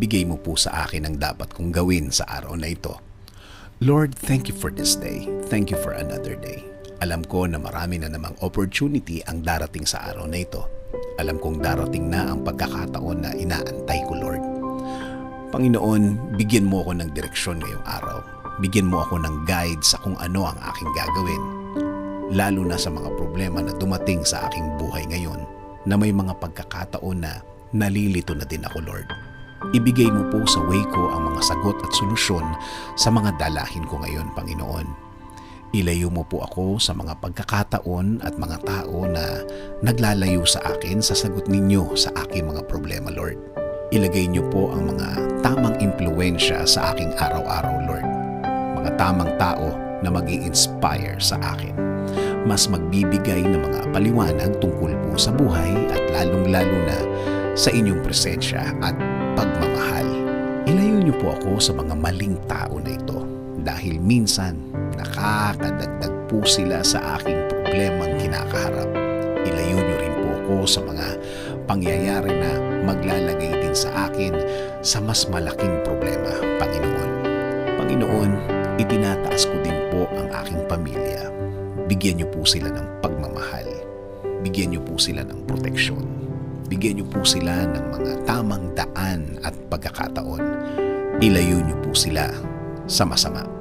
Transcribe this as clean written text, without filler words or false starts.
ibigay mo po sa akin ang dapat kong gawin sa araw na ito. Lord, thank you for this day. Thank you for another day. Alam ko na marami na namang opportunity ang darating sa araw na ito. Alam kong darating na ang pagkakataon na inaantay ko, Lord. Panginoon, bigyan mo ako ng direksyon ngayong araw. Bigyan mo ako ng guide sa kung ano ang aking gagawin. Lalo na sa mga problema na dumating sa aking buhay ngayon, na may mga pagkakataon na nalilito na din ako, Lord. Ibigay mo po sa way ko ang mga sagot at solusyon sa mga dalahin ko ngayon, Panginoon. Ilayo mo po ako sa mga pagkakataon at mga tao na naglalayo sa akin sa sagot ninyo sa aking mga problema, Lord. Ilagay niyo po ang mga tamang impluwensya sa aking araw-araw, Lord. Mga tamang tao na mag-i-inspire sa akin. Mas magbibigay ng mga paliwanag tungkol po sa buhay at lalong-lalo na sa inyong presensya at pagmamahal. Ilayo niyo po ako sa mga maling tao na ito dahil minsan nakakadagdag po sila sa aking problemang kinakaharap. Ilayo niyo rin po ako sa mga pangyayari na maglalagay din sa akin sa mas malaking problema, Panginoon. Panginoon, itinataas ko din po ang aking pamilya. Bigyan niyo po sila ng pagmamahal. Bigyan niyo po sila ng proteksyon. Bigyan niyo po sila ng mga tamang daan at pagkakataon. Ilayo niyo po sila sa masama.